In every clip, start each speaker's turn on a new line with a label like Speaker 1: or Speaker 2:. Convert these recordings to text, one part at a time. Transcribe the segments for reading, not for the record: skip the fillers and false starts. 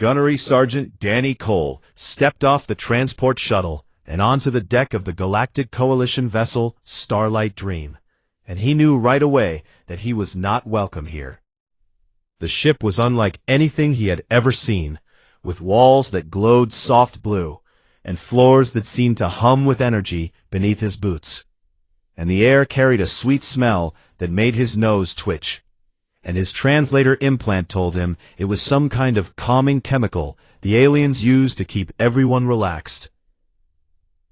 Speaker 1: Gunnery Sergeant Danny Cole stepped off the transport shuttle and onto the deck of the Galactic Coalition vessel Starlight Dream, and he knew right away that he was not welcome here. The ship was unlike anything he had ever seen, with walls that glowed soft blue, and floors that seemed to hum with energy beneath his boots. And the air carried a sweet smell that made his nose twitch. And his translator implant told him it was some kind of calming chemical the aliens used to keep everyone relaxed.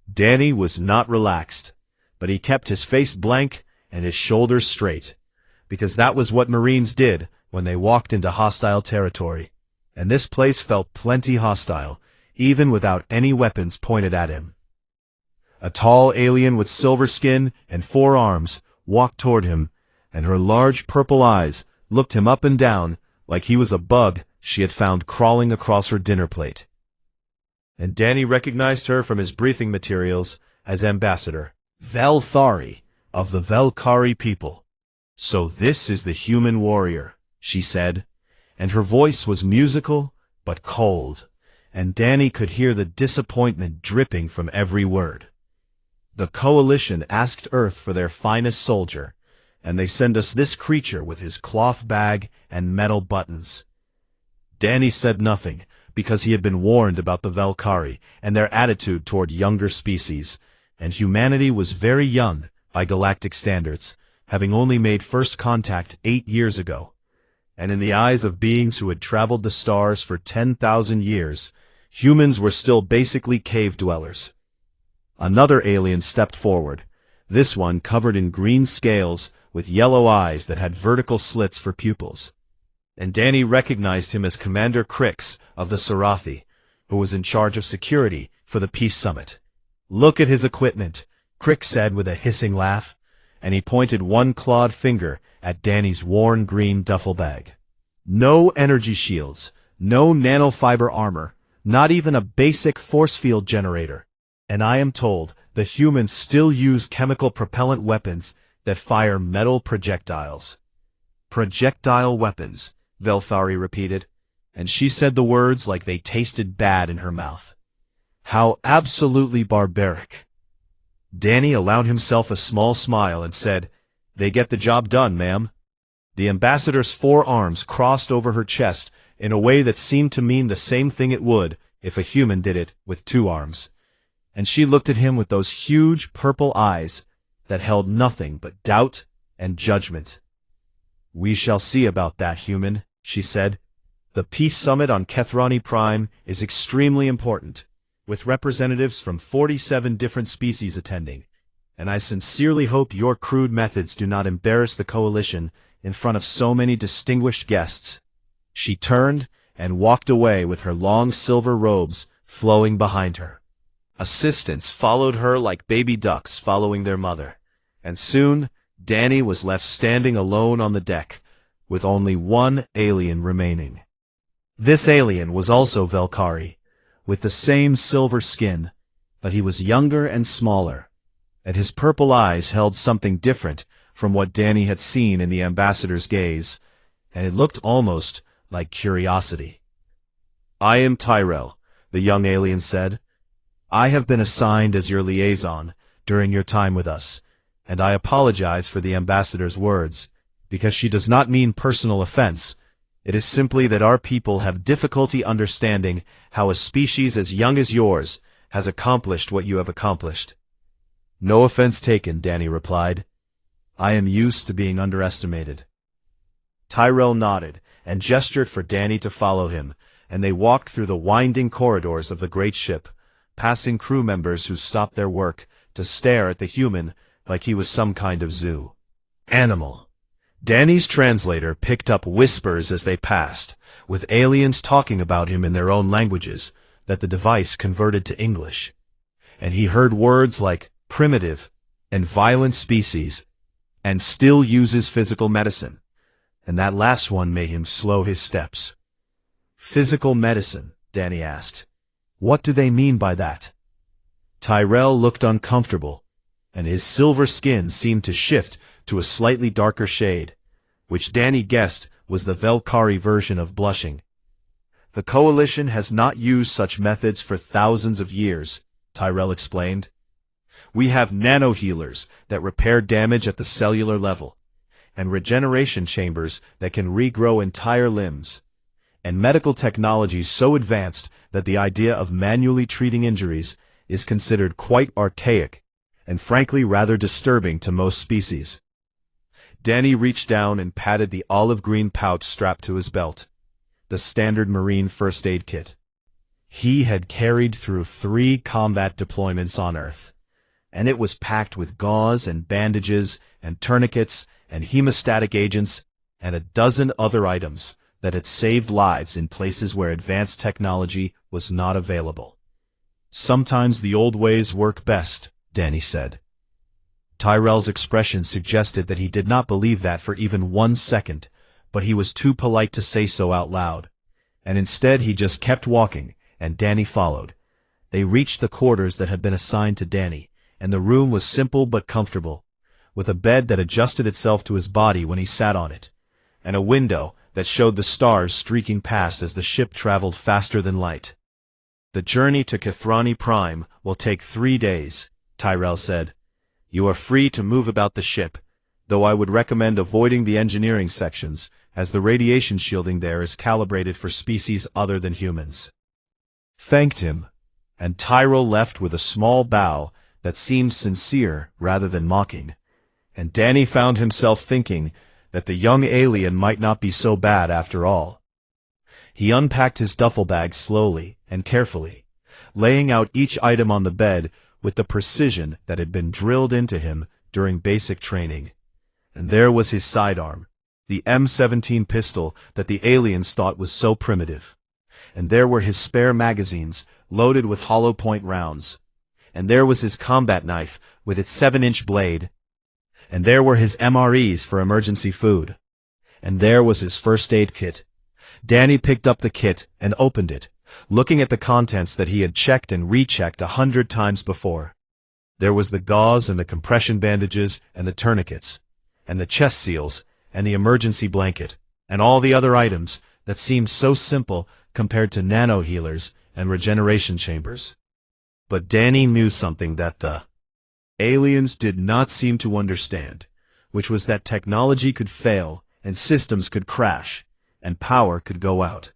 Speaker 1: Danny was not relaxed, but he kept his face blank and his shoulders straight, because that was what Marines did when they walked into hostile territory. And this place felt plenty hostile, even without any weapons pointed at him. A tall alien with silver skin and 4 arms walked toward him, and her large purple eyes looked him up and down like he was a bug she had found crawling across her dinner plate. And Danny recognized her from his briefing materials as Ambassador Velthari of the Velkari people. "So this is the human warrior," she said, and her voice was musical but cold, and Danny could hear the disappointment dripping from every word. "The Coalition asked Earth for their finest soldier, and they send us this creature with his cloth bag and metal buttons." Danny said nothing, because he had been warned about the Velkari and their attitude toward younger species, and humanity was very young by galactic standards, having only made first contact 8 years ago. And in the eyes of beings who had traveled the stars for 10,000 years, humans were still basically cave dwellers. Another alien stepped forward, this one covered in green scales with yellow eyes that had vertical slits for pupils. And Danny recognized him as Commander Crix of the Sarathi, who was in charge of security for the Peace Summit. "Look at his equipment," Crix said with a hissing laugh, and he pointed one clawed finger at Danny's worn green duffel bag. "No energy shields, no nanofiber armor, not even a basic force field generator. And I am told the humans still use chemical propellant weapons that fire metal projectiles." "Projectile weapons," Velthari repeated, and she said the words like they tasted bad in her mouth. "How absolutely barbaric." Danny allowed himself a small smile and said, "They get the job done, ma'am." The ambassador's 4 arms crossed over her chest in a way that seemed to mean the same thing it would if a human did it with 2 arms. And she looked at him with those huge purple eyes that held nothing but doubt and judgment. "We shall see about that, human," she said. "The Peace Summit on Kethrani Prime is extremely important, with representatives from 47 different species attending, and I sincerely hope your crude methods do not embarrass the Coalition in front of so many distinguished guests." She turned and walked away with her long silver robes flowing behind her. Assistants followed her like baby ducks following their mother, and soon Danny was left standing alone on the deck, with only one alien remaining. This alien was also Velkari, with the same silver skin, but he was younger and smaller, and his purple eyes held something different from what Danny had seen in the ambassador's gaze, and it looked almost like curiosity. "I am Tyrell," the young alien said. "I have been assigned as your liaison during your time with us, and I apologize for the ambassador's words, because she does not mean personal offense. It is simply that our people have difficulty understanding how a species as young as yours has accomplished what you have accomplished." "No offense taken," Danny replied. "I am used to being underestimated." Tyrell nodded and gestured for Danny to follow him, and they walked through the winding corridors of the great ship, passing crew members who stopped their work to stare at the human like he was some kind of zoo animal. Danny's translator picked up whispers as they passed, with aliens talking about him in their own languages that the device converted to English. And he heard words like primitive and violent species, and still uses physical medicine. And that last one made him slow his steps. "Physical medicine?" Danny asked. "What do they mean by that?" Tyrell looked uncomfortable, and his silver skin seemed to shift to a slightly darker shade, which Danny guessed was the Velkari version of blushing. The Coalition has not used such methods for thousands of years, Tyrell explained. We have nanohealers that repair damage at the cellular level, and regeneration chambers that can regrow entire limbs, and medical technology so advanced that the idea of manually treating injuries is considered quite archaic and frankly rather disturbing to most species. Danny reached down and patted the olive-green pouch strapped to his belt, the standard Marine first aid kit. He had carried through 3 combat deployments on Earth, and it was packed with gauze and bandages and tourniquets and hemostatic agents and a dozen other items that had saved lives in places where advanced technology was not available. Sometimes the old ways work best, Danny said. Tyrell's expression suggested that he did not believe that for even 1 second, but he was too polite to say so out loud, and instead he just kept walking, and Danny followed. They reached the quarters that had been assigned to Danny, and the room was simple but comfortable, with a bed that adjusted itself to his body when he sat on it, and a window that showed the stars streaking past as the ship traveled faster than light. The journey to Kathrani Prime will take 3 days, Tyrell said. You are free to move about the ship, though I would recommend avoiding the engineering sections, as the radiation shielding there is calibrated for species other than humans. Thanked him, and Tyrell left with a small bow that seemed sincere rather than mocking, and Danny found himself thinking that the young alien might not be so bad after all. He unpacked his duffel bag slowly and carefully, laying out each item on the bed with the precision that had been drilled into him during basic training. And there was his sidearm, the M17 pistol that the aliens thought was so primitive. And there were his spare magazines, loaded with hollow point rounds. And there was his combat knife, with its 7-inch blade. And there were his MREs for emergency food. And there was his first aid kit. Danny picked up the kit and opened it, looking at the contents that he had checked and rechecked 100 times before. There was the gauze and the compression bandages and the tourniquets, and the chest seals and the emergency blanket, and all the other items that seemed so simple compared to nano-healers and regeneration chambers. But Danny knew something that the aliens did not seem to understand, which was that technology could fail and systems could crash and power could go out.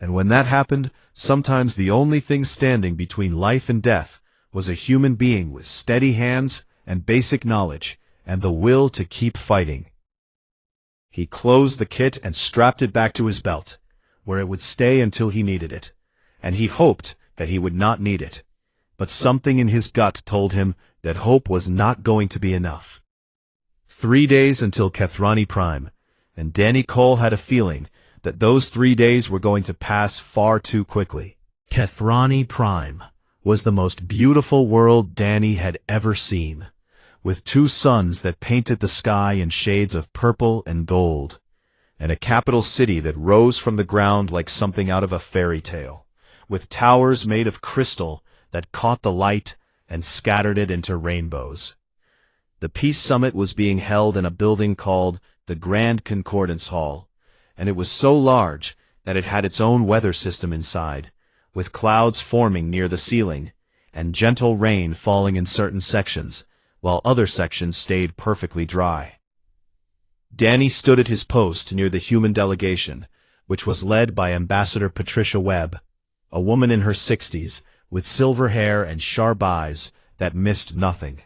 Speaker 1: And when that happened, sometimes the only thing standing between life and death was a human being with steady hands and basic knowledge and the will to keep fighting. He closed the kit and strapped it back to his belt, where it would stay until he needed it, and he hoped that he would not need it. But something in his gut told him that hope was not going to be enough. 3 days until Kathrani Prime, and Danny Cole had a feeling that those 3 days were going to pass far too quickly. Kathrani Prime was the most beautiful world Danny had ever seen, with 2 suns that painted the sky in shades of purple and gold, and a capital city that rose from the ground like something out of a fairy tale, with towers made of crystal that caught the light and scattered it into rainbows. The Peace Summit was being held in a building called the Grand Concordance Hall, and it was so large that it had its own weather system inside, with clouds forming near the ceiling, and gentle rain falling in certain sections, while other sections stayed perfectly dry. Danny stood at his post near the human delegation, which was led by Ambassador Patricia Webb, a woman in her 60s, with silver hair and sharp eyes that missed nothing.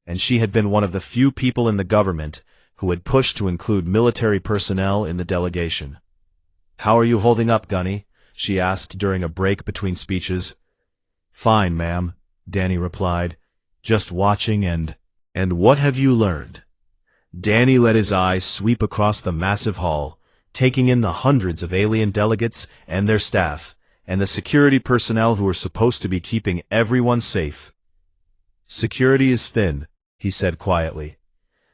Speaker 1: And she had been one of the few people in the government who had pushed to include military personnel in the delegation. "How are you holding up, Gunny?" she asked during a break between speeches. "Fine, ma'am," Danny replied. "Just watching and what have you learned?" Danny let his eyes sweep across the massive hall, taking in the hundreds of alien delegates and their staff, and the security personnel who were supposed to be keeping everyone safe. "Security is thin," he said quietly.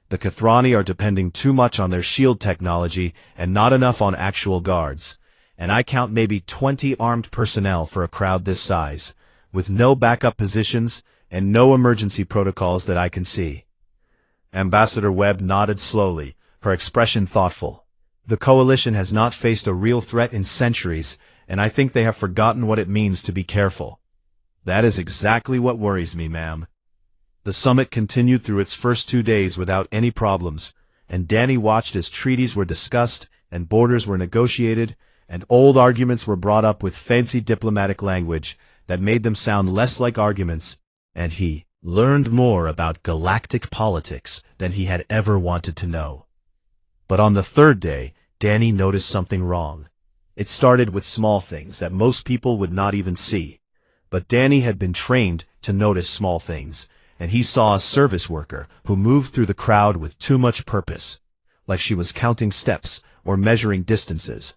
Speaker 1: "The Kathrani are depending too much on their shield technology and not enough on actual guards, and I count maybe 20 armed personnel for a crowd this size, with no backup positions and no emergency protocols that I can see." Ambassador Webb nodded slowly, her expression thoughtful. "The Coalition has not faced a real threat in centuries, and I think they have forgotten what it means to be careful. That is exactly what worries me, ma'am. The summit continued through its first 2 days without any problems, and Danny watched as treaties were discussed and borders were negotiated, and old arguments were brought up with fancy diplomatic language that made them sound less like arguments, and he learned more about galactic politics than he had ever wanted to know. But on the 3rd day, Danny noticed something wrong. It started with small things that most people would not even see. But Danny had been trained to notice small things, and he saw a service worker who moved through the crowd with too much purpose, like she was counting steps or measuring distances.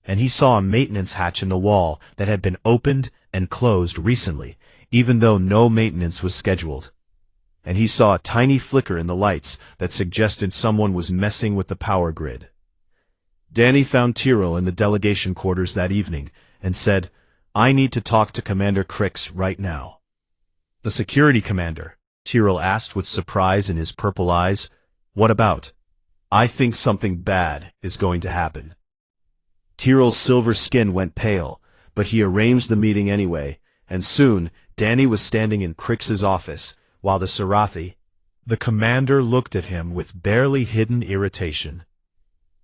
Speaker 1: And he saw a maintenance hatch in the wall that had been opened and closed recently, even though no maintenance was scheduled. And he saw a tiny flicker in the lights that suggested someone was messing with the power grid. Danny found Tyrrell in the delegation quarters that evening and said, "I need to talk to Commander Crix right now." "The security commander?" Tyrrell asked with surprise in his purple eyes. "What about?" "I think something bad is going to happen." Tyrrell's silver skin went pale, but he arranged the meeting anyway, and soon Danny was standing in Crix's office, while the Sarathi, the commander, looked at him with barely hidden irritation.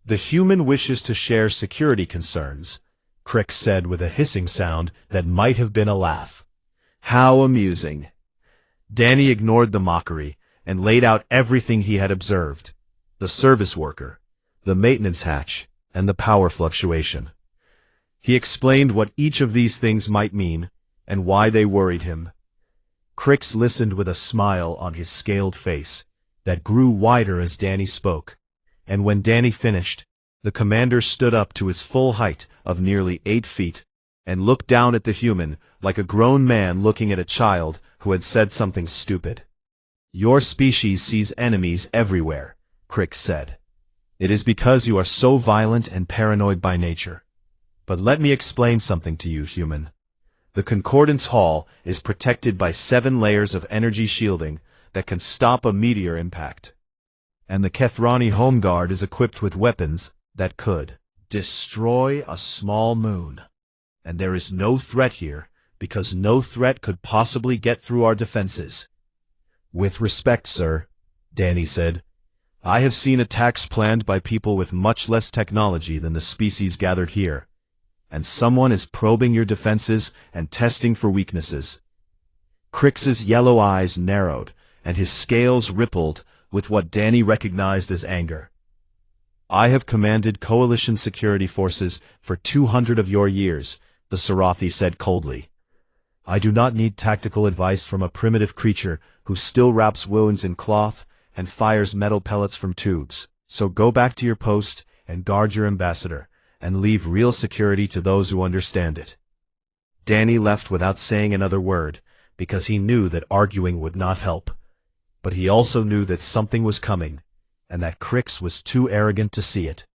Speaker 1: "The human wishes to share security concerns," Crix said with a hissing sound that might have been a laugh. How amusing. Danny ignored the mockery and laid out everything he had observed: the service worker, the maintenance hatch, and the power fluctuation. He explained what each of these things might mean and why they worried him. Crix listened with a smile on his scaled face that grew wider as Danny spoke, and when Danny finished, the commander stood up to his full height of nearly 8 feet and looked down at the human like a grown man looking at a child who had said something stupid. "Your species sees enemies everywhere," Crix said. "It is because you are so violent and paranoid by nature. But let me explain something to you, human. The Concordance Hall is protected by 7 layers of energy shielding that can stop a meteor impact. And the Kethrani Home Guard is equipped with weapons that could destroy a small moon. And there is no threat here, because no threat could possibly get through our defenses." "With respect, sir," Danny said, "I have seen attacks planned by people with much less technology than the species gathered here, and someone is probing your defenses and testing for weaknesses." Crix's yellow eyes narrowed, and his scales rippled with what Danny recognized as anger. "I have commanded coalition security forces for 200 of your years," the Sarathi said coldly. "I do not need tactical advice from a primitive creature who still wraps wounds in cloth and fires metal pellets from tubes. So go back to your post and guard your ambassador, and leave real security to those who understand it." Danny left without saying another word, because he knew that arguing would not help. But he also knew that something was coming, and that Crix was too arrogant to see it.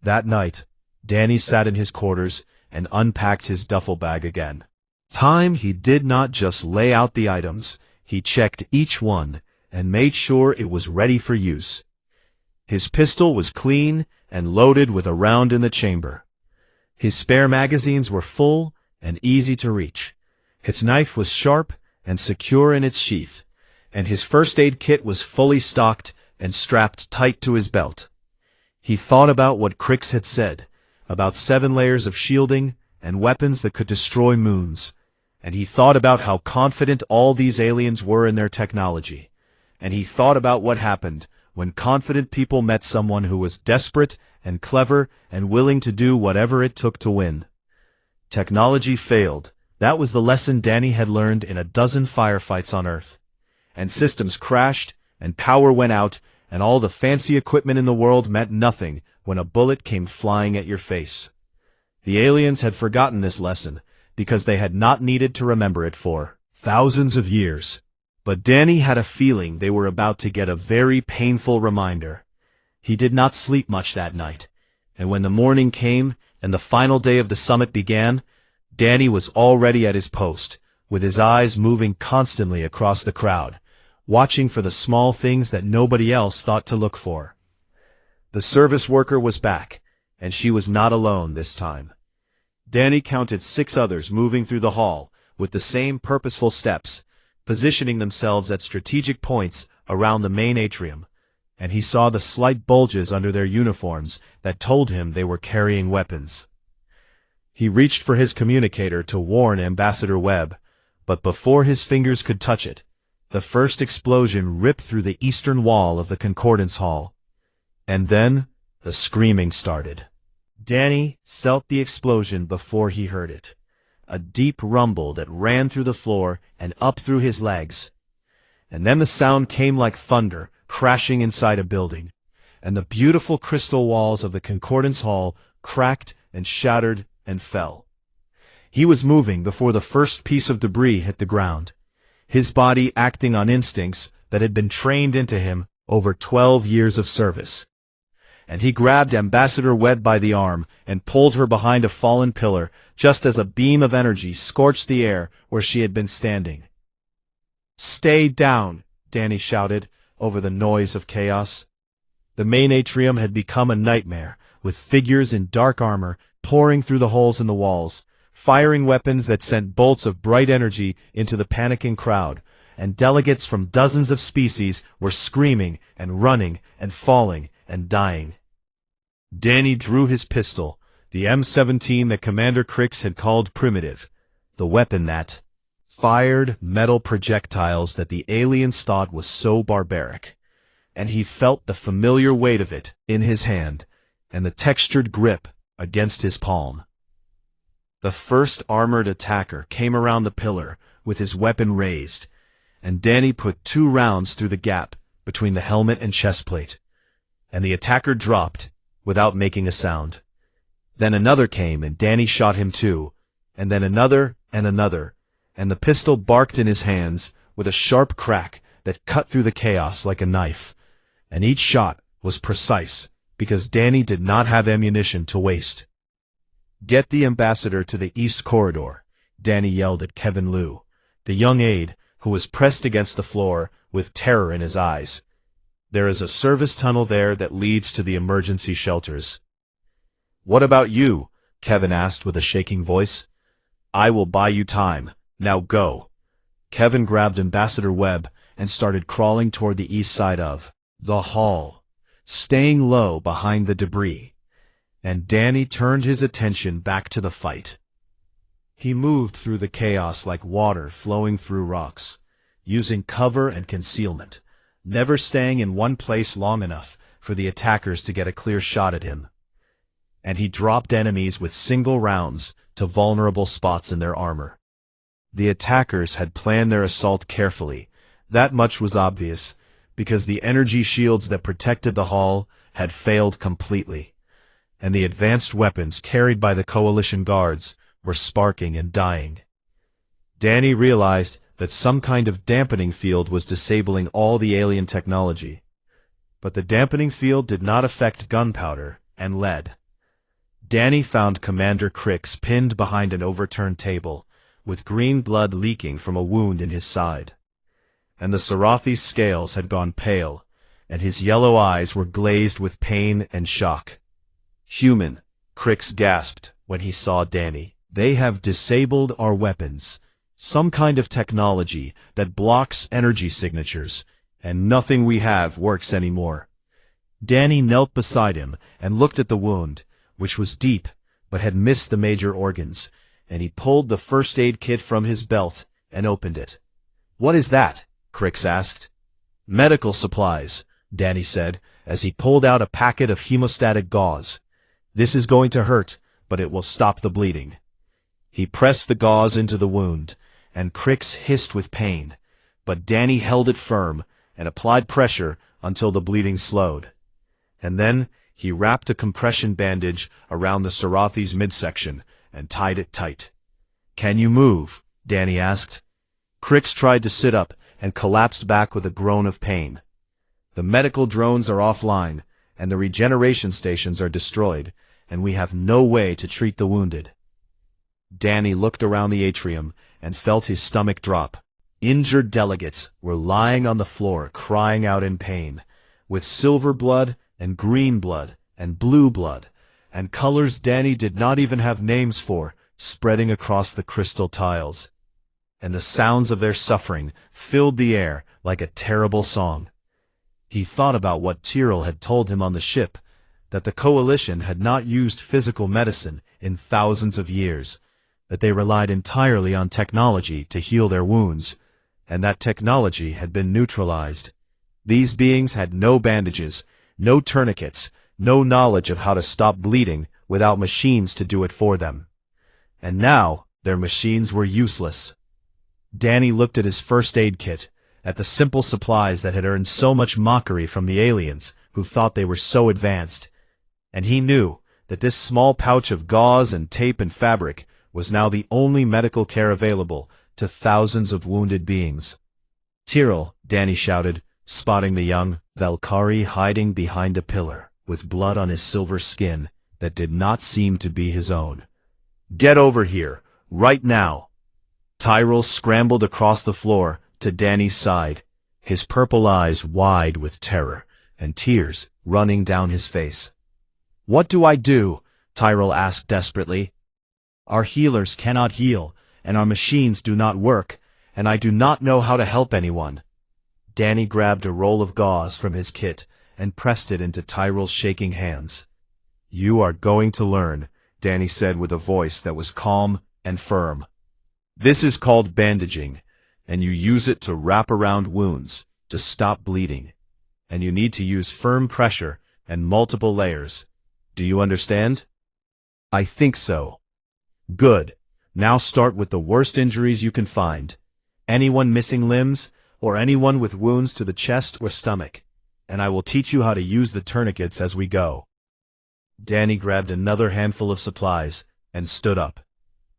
Speaker 1: That night, Danny sat in his quarters and unpacked his duffel bag again. He did not just lay out the items, he checked each one and made sure it was ready for use. His pistol was clean and loaded with a round in the chamber. His spare magazines were full and easy to reach. His knife was sharp and secure in its sheath, and his first aid kit was fully stocked and strapped tight to his belt. He thought about what Crix had said, about 7 layers of shielding and weapons that could destroy moons, and he thought about how confident all these aliens were in their technology, and he thought about what happened when confident people met someone who was desperate and clever and willing to do whatever it took to win. Technology failed. That was the lesson Danny had learned in a dozen firefights on Earth. And systems crashed, and power went out, and all the fancy equipment in the world meant nothing when a bullet came flying at your face. The aliens had forgotten this lesson, because they had not needed to remember it for thousands of years. But Danny had a feeling they were about to get a very painful reminder. He did not sleep much that night, and when the morning came and the final day of the summit began, Danny was already at his post, with his eyes moving constantly across the crowd, watching for the small things that nobody else thought to look for. The service worker was back, and she was not alone this time. Danny counted 6 others moving through the hall, with the same purposeful steps, positioning themselves at strategic points around the main atrium, and he saw the slight bulges under their uniforms that told him they were carrying weapons. He reached for his communicator to warn Ambassador Webb, but before his fingers could touch it, the first explosion ripped through the eastern wall of the Concordance Hall. And then, the screaming started. Danny felt the explosion before he heard it. A deep rumble that ran through the floor and up through his legs. And then the sound came like thunder, crashing inside a building, and the beautiful crystal walls of the Concordance Hall cracked and shattered and fell. He was moving before the first piece of debris hit the ground, his body acting on instincts that had been trained into him over 12 years of service. And he grabbed Ambassador Webb by the arm and pulled her behind a fallen pillar just as a beam of energy scorched the air where she had been standing. "Stay down," Danny shouted over the noise of chaos. The main atrium had become a nightmare, with figures in dark armor pouring through the holes in the walls, firing weapons that sent bolts of bright energy into the panicking crowd, and delegates from dozens of species were screaming and running and falling and dying. Danny drew his pistol, the M17 that Commander Crix had called primitive, the weapon that fired metal projectiles that the aliens thought was so barbaric, and he felt the familiar weight of it in his hand and the textured grip against his palm. The first armored attacker came around the pillar with his weapon raised, and Danny put 2 rounds through the gap between the helmet and chestplate, and the attacker dropped without making a sound. Then another came and Danny shot him too, and then another and another, and the pistol barked in his hands with a sharp crack that cut through the chaos like a knife, and each shot was precise because Danny did not have ammunition to waste. "Get the ambassador to the east corridor," Danny yelled at Kevin Liu, the young aide who was pressed against the floor with terror in his eyes. "There is a service tunnel there that leads to the emergency shelters." "What about you?" Kevin asked with a shaking voice. "I will buy you time. Now go." Kevin grabbed Ambassador Webb and started crawling toward the east side of the hall, staying low behind the debris, and Danny turned his attention back to the fight. He moved through the chaos like water flowing through rocks, using cover and concealment, never staying in one place long enough for the attackers to get a clear shot at him. And he dropped enemies with single rounds to vulnerable spots in their armor. The attackers had planned their assault carefully. That much was obvious, because the energy shields that protected the hall had failed completely, and the advanced weapons carried by the Coalition guards were sparking and dying. Danny realized that some kind of dampening field was disabling all the alien technology, but the dampening field did not affect gunpowder and lead. Danny found Commander Crix pinned behind an overturned table, with green blood leaking from a wound in his side. And the Sarathi's scales had gone pale, and his yellow eyes were glazed with pain and shock. "Human," Crix gasped when he saw Danny. "They have disabled our weapons. Some kind of technology that blocks energy signatures, and nothing we have works anymore." Danny knelt beside him and looked at the wound, which was deep but had missed the major organs, and he pulled the first aid kit from his belt and opened it. "What is that?" Crix asked. "Medical supplies," Danny said, as he pulled out a packet of hemostatic gauze. "This is going to hurt, but it will stop the bleeding." He pressed the gauze into the wound, and Crix hissed with pain, but Danny held it firm and applied pressure until the bleeding slowed. And then he wrapped a compression bandage around the Sarathi's midsection and tied it tight. "Can you move?" Danny asked. Crix tried to sit up and collapsed back with a groan of pain. "The medical drones are offline, and the regeneration stations are destroyed, and we have no way to treat the wounded." Danny looked around the atrium and felt his stomach drop. Injured delegates were lying on the floor crying out in pain, with silver blood and green blood and blue blood, and colors Danny did not even have names for, spreading across the crystal tiles, and the sounds of their suffering filled the air like a terrible song. He thought about what Tyrell had told him on the ship, that the Coalition had not used physical medicine in thousands of years, that they relied entirely on technology to heal their wounds, and that technology had been neutralized. These beings had no bandages, no tourniquets, no knowledge of how to stop bleeding without machines to do it for them. And now, their machines were useless. Danny looked at his first aid kit, at the simple supplies that had earned so much mockery from the aliens who thought they were so advanced, and he knew that this small pouch of gauze and tape and fabric was now the only medical care available to thousands of wounded beings. "Tyrell," Danny shouted, spotting the young Valkyrie hiding behind a pillar, with blood on his silver skin that did not seem to be his own. "Get over here, right now!" Tyrell scrambled across the floor to Danny's side, his purple eyes wide with terror and tears running down his face. "What do I do?" Tyrell asked desperately. "Our healers cannot heal, and our machines do not work, and I do not know how to help anyone." Danny grabbed a roll of gauze from his kit and pressed it into Tyrell's shaking hands. "You are going to learn," Danny said with a voice that was calm and firm. "This is called bandaging, and you use it to wrap around wounds, to stop bleeding. And you need to use firm pressure and multiple layers. Do you understand?" "I think so." "Good. Now start with the worst injuries you can find. Anyone missing limbs, or anyone with wounds to the chest or stomach, and I will teach you how to use the tourniquets as we go." Danny grabbed another handful of supplies and stood up.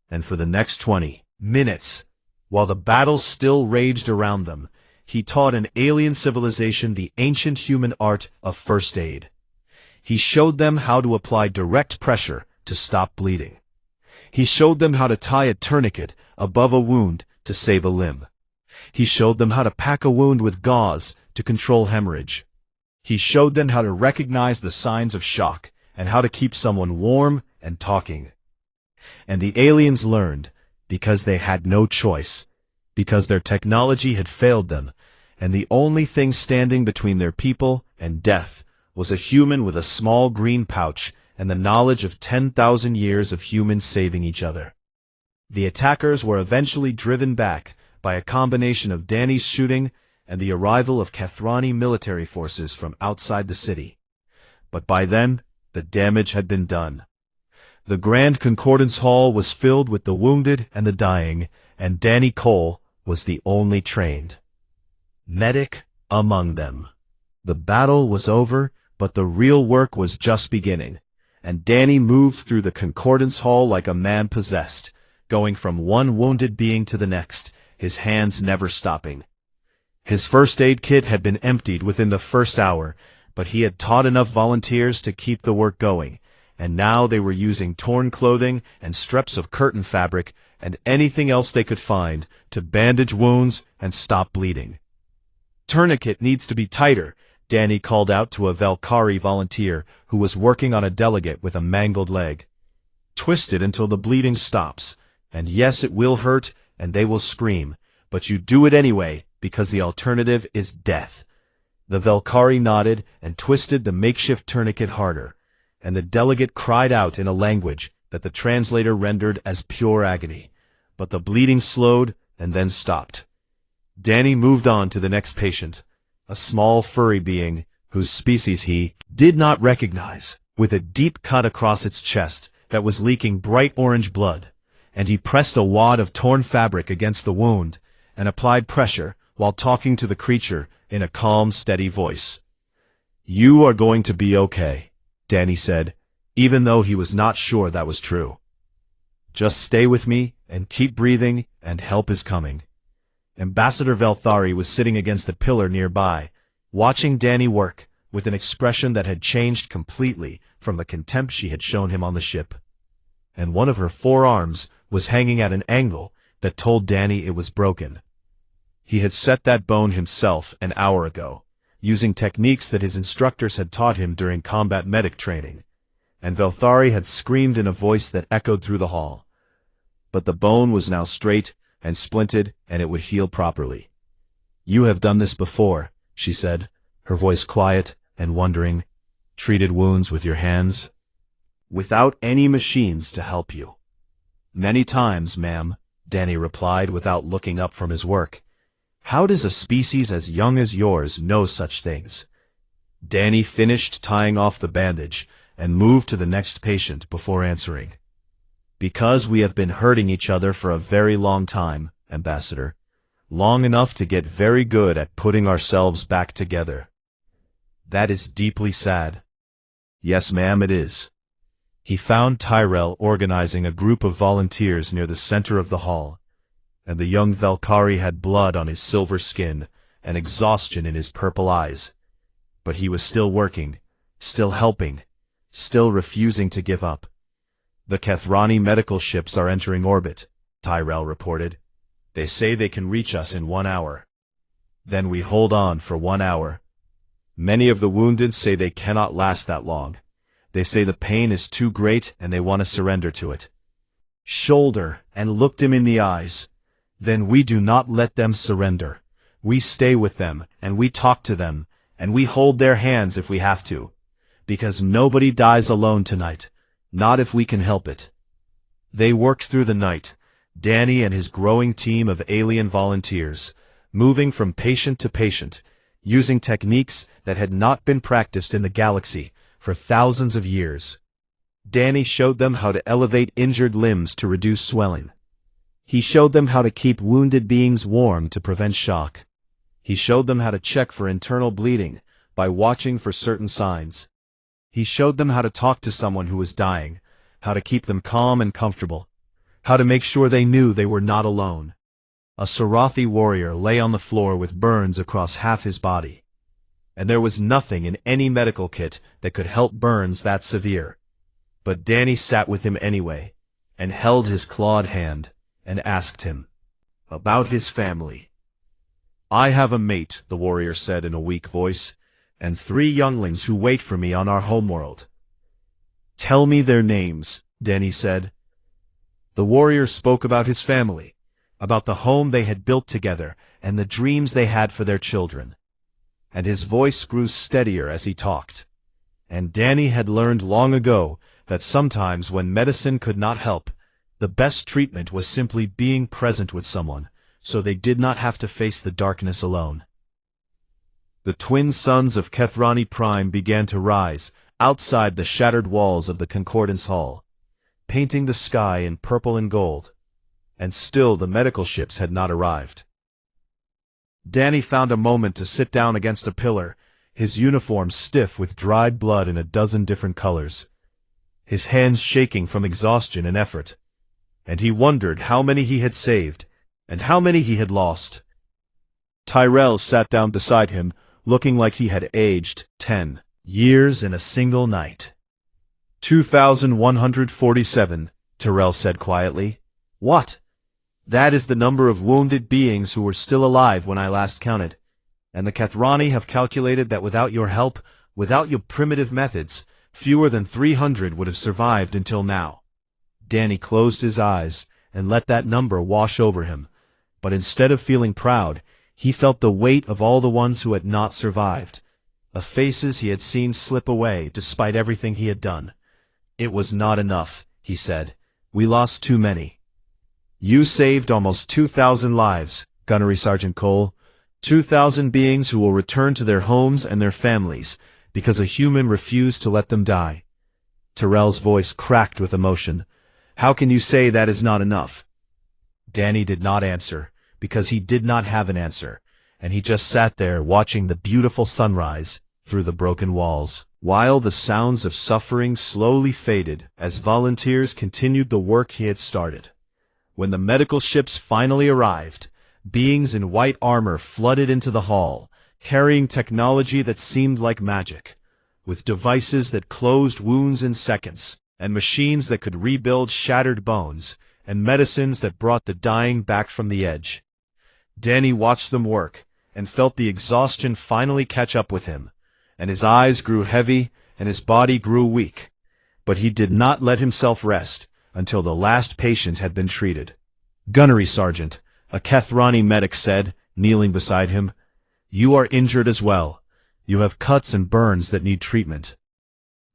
Speaker 1: And for the next 20 minutes, while the battle still raged around them, he taught an alien civilization the ancient human art of first aid. He showed them how to apply direct pressure to stop bleeding. He showed them how to tie a tourniquet above a wound to save a limb. He showed them how to pack a wound with gauze to control hemorrhage. He showed them how to recognize the signs of shock and how to keep someone warm and talking. And the aliens learned because they had no choice, because their technology had failed them, and the only thing standing between their people and death was a human with a small green pouch and the knowledge of 10,000 years of humans saving each other. The attackers were eventually driven back by a combination of Danny's shooting and the arrival of Kathrani military forces from outside the city. But by then, the damage had been done. The Grand Concordance Hall was filled with the wounded and the dying, and Danny Cole was the only trained medic among them. The battle was over, but the real work was just beginning, and Danny moved through the Concordance Hall like a man possessed, going from one wounded being to the next, his hands never stopping. His first aid kit had been emptied within the first hour, but he had taught enough volunteers to keep the work going, and now they were using torn clothing and strips of curtain fabric and anything else they could find to bandage wounds and stop bleeding. "Tourniquet needs to be tighter," Danny called out to a Valkyrie volunteer who was working on a delegate with a mangled leg. "Twist it until the bleeding stops, and yes, it will hurt and they will scream, but you do it anyway because the alternative is death." The Valkyrie nodded and twisted the makeshift tourniquet harder, and the delegate cried out in a language that the translator rendered as pure agony, but the bleeding slowed and then stopped. Danny moved on to the next patient, a small furry being whose species he did not recognize, with a deep cut across its chest that was leaking bright orange blood, and he pressed a wad of torn fabric against the wound and applied pressure while talking to the creature in a calm, steady voice. "You are going to be okay," Danny said, even though he was not sure that was true. "Just stay with me and keep breathing, and help is coming." Ambassador Valthari was sitting against a pillar nearby, watching Danny work with an expression that had changed completely from the contempt she had shown him on the ship. And one of her forearms was hanging at an angle that told Danny it was broken. He had set that bone himself an hour ago, using techniques that his instructors had taught him during combat medic training, and Valthari had screamed in a voice that echoed through the hall. but the bone was now straight and splinted, and it would heal properly. "You have done this before," she said, her voice quiet and wondering. "Treated wounds with your hands? Without any machines to help you?" "Many times, ma'am," Danny replied without looking up from his work. "How does a species as young as yours know such things?" Danny finished tying off the bandage and moved to the next patient before answering. "Because we have been hurting each other for a very long time, Ambassador. Long enough to get very good at putting ourselves back together." "That is deeply sad." "Yes, ma'am, it is." He found Tyrell organizing a group of volunteers near the center of the hall, and the young Valkyrie had blood on his silver skin and exhaustion in his purple eyes. But he was still working, still helping, still refusing to give up. "The Kethrani medical ships are entering orbit," Tyrell reported. "They say they can reach us in 1 hour. Then we hold on for 1 hour. Many of the wounded say they cannot last that long. They say the pain is too great and they want to surrender to it." Shoulder and looked him in the eyes. "Then we do not let them surrender. We stay with them, and we talk to them, and we hold their hands if we have to. Because nobody dies alone tonight, not if we can help it." They worked through the night, Danny and his growing team of alien volunteers, moving from patient to patient, using techniques that had not been practiced in the galaxy for thousands of years. Danny showed them how to elevate injured limbs to reduce swelling. He showed them how to keep wounded beings warm to prevent shock. He showed them how to check for internal bleeding by watching for certain signs. He showed them how to talk to someone who was dying, how to keep them calm and comfortable, how to make sure they knew they were not alone. A Sarathi warrior lay on the floor with burns across half his body, and there was nothing in any medical kit that could help burns that severe. But Danny sat with him anyway, and held his clawed hand, and asked him about his family. "I have a mate," the warrior said in a weak voice, "and 3 younglings who wait for me on our homeworld." "Tell me their names," Danny said. The warrior spoke about his family, about the home they had built together, and the dreams they had for their children. And his voice grew steadier as he talked. And Danny had learned long ago that sometimes when medicine could not help, the best treatment was simply being present with someone, so they did not have to face the darkness alone. The twin suns of Kethrani Prime began to rise outside the shattered walls of the Concordance Hall, painting the sky in purple and gold, and still the medical ships had not arrived. Danny found a moment to sit down against a pillar, his uniform stiff with dried blood in a dozen different colors, his hands shaking from exhaustion and effort, and he wondered how many he had saved and how many he had lost. Tyrell sat down beside him, looking like he had aged 10 years in a single night. 2,147, Tyrell said quietly. "What?" "That is the number of wounded beings who were still alive when I last counted. And the Kethrani have calculated that without your help, without your primitive methods, fewer than 300 would have survived until now." Danny closed his eyes and let that number wash over him, but instead of feeling proud, he felt the weight of all the ones who had not survived, of faces he had seen slip away despite everything he had done. "It was not enough," he said. "We lost too many." "You saved almost 2,000 lives, Gunnery Sergeant Cole. 2,000 beings who will return to their homes and their families because a human refused to let them die." Tyrell's voice cracked with emotion. "How can you say that is not enough?" Danny did not answer, because he did not have an answer, and he just sat there watching the beautiful sunrise through the broken walls, while the sounds of suffering slowly faded as volunteers continued the work he had started. When the medical ships finally arrived, beings in white armor flooded into the hall, carrying technology that seemed like magic, with devices that closed wounds in seconds, and machines that could rebuild shattered bones, and medicines that brought the dying back from the edge. Danny watched them work, and felt the exhaustion finally catch up with him, and his eyes grew heavy, and his body grew weak. But he did not let himself rest until the last patient had been treated. "Gunnery Sergeant," a Kethrani medic said, kneeling beside him, "you are injured as well. You have cuts and burns that need treatment."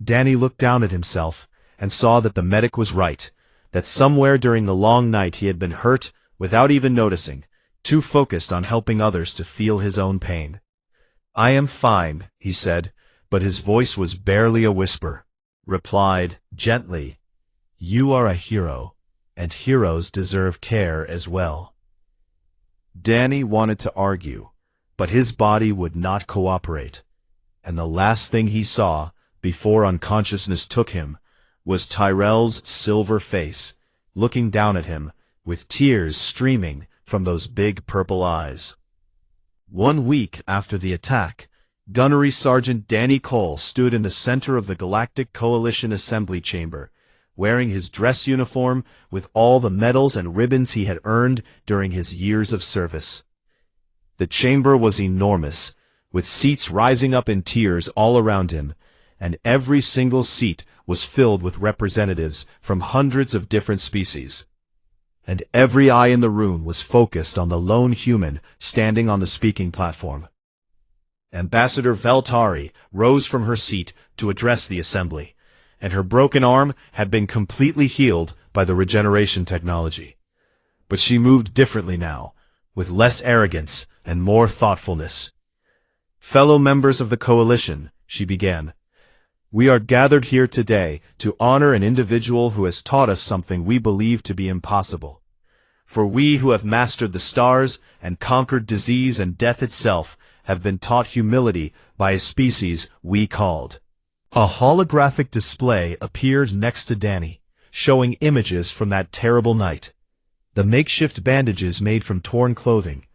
Speaker 1: Danny looked down at himself and saw that the medic was right, that somewhere during the long night he had been hurt without even noticing, too focused on helping others to feel his own pain. "I am fine," he said, but his voice was barely a whisper. Replied, gently, "You are a hero, and heroes deserve care as well." Danny wanted to argue, but his body would not cooperate, and the last thing he saw, before unconsciousness took him, was Tyrell's silver face, looking down at him, with tears streaming from those big purple eyes. 1 week after the attack, Gunnery Sergeant Danny Cole stood in the center of the Galactic Coalition Assembly Chamber, wearing his dress uniform with all the medals and ribbons he had earned during his years of service. The chamber was enormous, with seats rising up in tiers all around him, and every single seat was filled with representatives from hundreds of different species. And every eye in the room was focused on the lone human standing on the speaking platform. Ambassador Veltari rose from her seat to address the assembly, and her broken arm had been completely healed by the regeneration technology. But she moved differently now, with less arrogance and more thoughtfulness. "Fellow members of the coalition," she began, "we are gathered here today to honor an individual who has taught us something we believe to be impossible. For we who have mastered the stars and conquered disease and death itself have been taught humility by a species we called." A holographic display appeared next to Danny, showing images from that terrible night. The makeshift bandages made from torn clothing,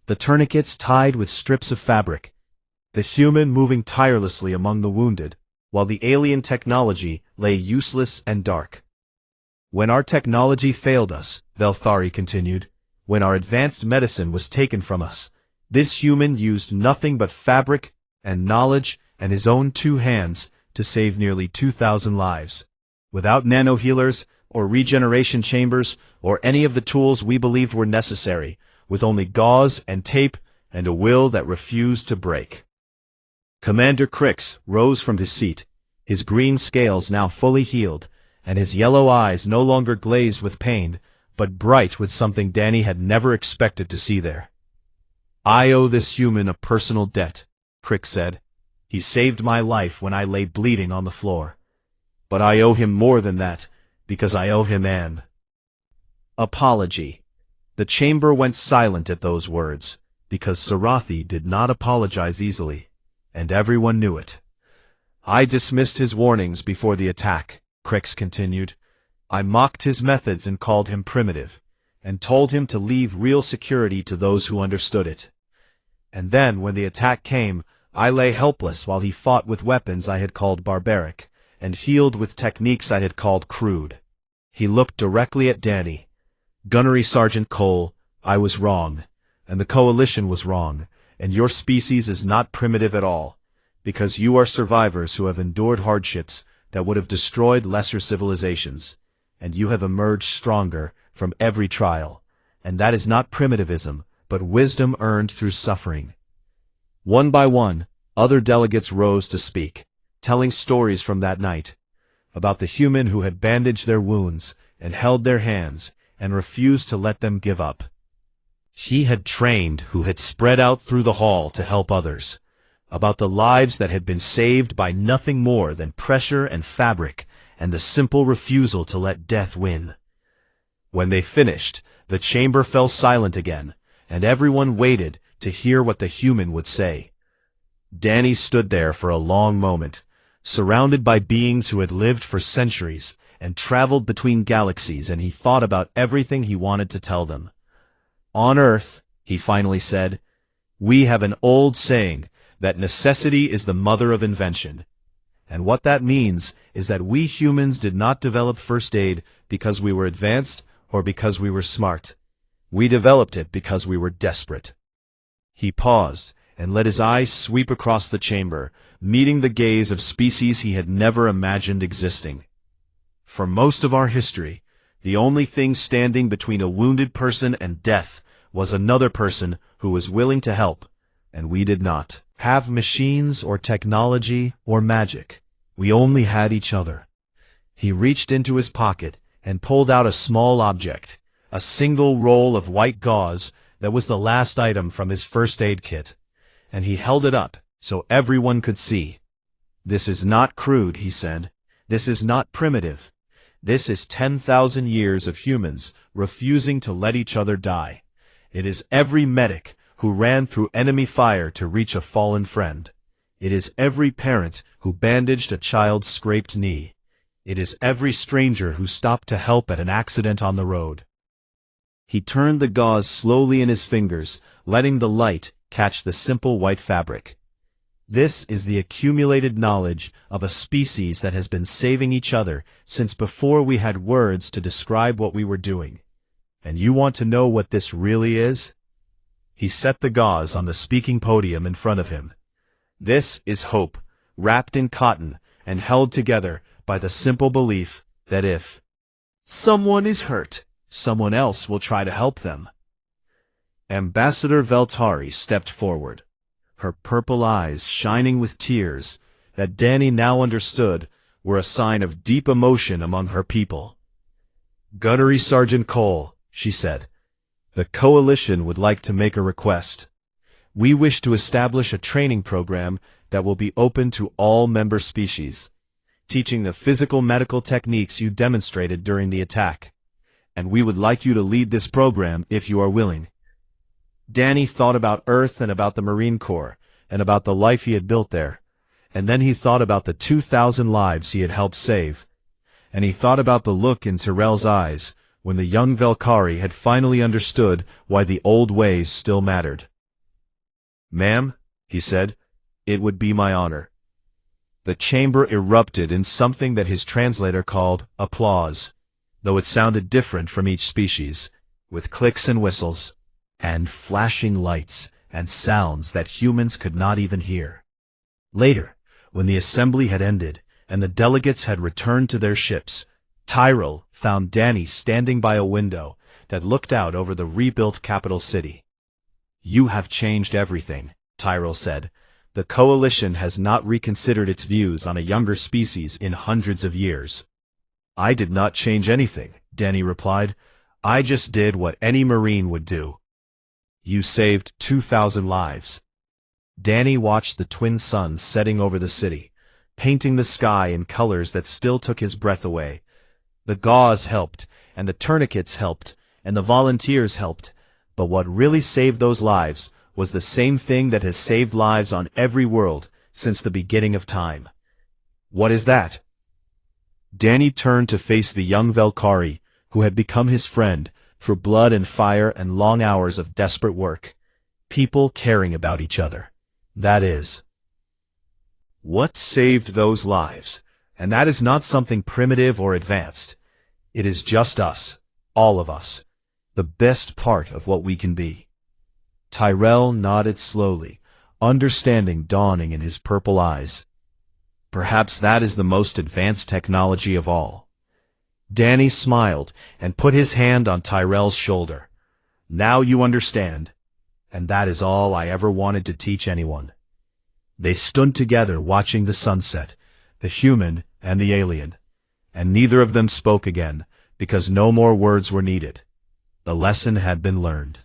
Speaker 1: the tourniquets tied with strips of fabric, the human moving tirelessly among the wounded, while the alien technology lay useless and dark. "When our technology failed us," Velthari continued, "when our advanced medicine was taken from us, this human used nothing but fabric and knowledge and his own 2 hands to save nearly 2,000 lives. Without nano-healers or regeneration chambers or any of the tools we believed were necessary, with only gauze and tape and a will that refused to break." Commander Crix rose from his seat, his green scales now fully healed, and his yellow eyes no longer glazed with pain, but bright with something Danny had never expected to see there. "I owe this human a personal debt," Crix said. "He saved my life when I lay bleeding on the floor. But I owe him more than that, because I owe him an apology." The chamber went silent at those words, because Sarathi did not apologize easily, and everyone knew it. "I dismissed his warnings before the attack," Crix continued. "I mocked his methods and called him primitive, and told him to leave real security to those who understood it. And then, when the attack came, I lay helpless while he fought with weapons I had called barbaric, and healed with techniques I had called crude." He looked directly at Danny. "Gunnery Sergeant Cole, I was wrong, and the Coalition was wrong, and your species is not primitive at all, because you are survivors who have endured hardships that would have destroyed lesser civilizations, and you have emerged stronger from every trial, and that is not primitivism, but wisdom earned through suffering." One by one, other delegates rose to speak, telling stories from that night, about the human who had bandaged their wounds and held their hands and refused to let them give up. He had trained who had spread out through the hall to help others, about the lives that had been saved by nothing more than pressure and fabric and the simple refusal to let death win. When they finished, the chamber fell silent again, and everyone waited to hear what the human would say. Danny stood there for a long moment, surrounded by beings who had lived for centuries and traveled between galaxies, and he thought about everything he wanted to tell them. "On Earth," he finally said, "we have an old saying that necessity is the mother of invention. And what that means is that we humans did not develop first aid because we were advanced or because we were smart. We developed it because we were desperate." He paused and let his eyes sweep across the chamber, meeting the gaze of species he had never imagined existing. "For most of our history, The only thing standing between a wounded person and death was another person who was willing to help, and we did not have machines or technology or magic. We only had each other. He reached into his pocket and pulled out a small object, a single roll of white gauze that was the last item from his first aid kit, and he held it up so everyone could see. "This is not crude," he said. "This is not primitive. This is 10,000 years of humans refusing to let each other die. It is every medic who ran through enemy fire to reach a fallen friend. It is every parent who bandaged a child's scraped knee. It is every stranger who stopped to help at an accident on the road." He turned the gauze slowly in his fingers, letting the light catch the simple white fabric. "This is the accumulated knowledge of a species that has been saving each other since before we had words to describe what we were doing. And you want to know what this really is?" He set the gauze on the speaking podium in front of him. "This is hope, wrapped in cotton and held together by the simple belief that if someone is hurt, someone else will try to help them." Ambassador Veltari stepped forward, her purple eyes shining with tears that Danny now understood were a sign of deep emotion among her people. "Gunnery Sergeant Cole," she said, "the Coalition would like to make a request. We wish to establish a training program that will be open to all member species, teaching the physical medical techniques you demonstrated during the attack. And we would like you to lead this program if you are willing." Danny thought about Earth and about the Marine Corps, and about the life he had built there. And then he thought about the 2,000 lives he had helped save. And he thought about the look in Tyrell's eyes when the young Velkari had finally understood why the old ways still mattered. "Ma'am," he said, "it would be my honor." The chamber erupted in something that his translator called applause, though it sounded different from each species, with clicks and whistles, and flashing lights, and sounds that humans could not even hear. Later, when the assembly had ended, and the delegates had returned to their ships, Tyrell found Danny standing by a window that looked out over the rebuilt capital city. "You have changed everything," Tyrell said. "The Coalition has not reconsidered its views on a younger species in hundreds of years." "I did not change anything," Danny replied. "I just did what any Marine would do." "You saved 2,000 lives." Danny watched the twin suns setting over the city, painting the sky in colors that still took his breath away. The gauze helped, and the tourniquets helped, and the volunteers helped, but what really saved those lives was the same thing that has saved lives on every world since the beginning of time. "What is that?" Danny turned to face the young Velkari, who had become his friend, through blood and fire and long hours of desperate work. People caring about each other. That is what saved those lives, and that is not something primitive or advanced. It is just us, all of us, the best part of what we can be. Tyrell nodded slowly, understanding dawning in his purple eyes. Perhaps that is the most advanced technology of all. Danny smiled and put his hand on Tyrell's shoulder. "Now you understand, and that is all I ever wanted to teach anyone." They stood together watching the sunset, the human and the alien, and neither of them spoke again because no more words were needed. The lesson had been learned.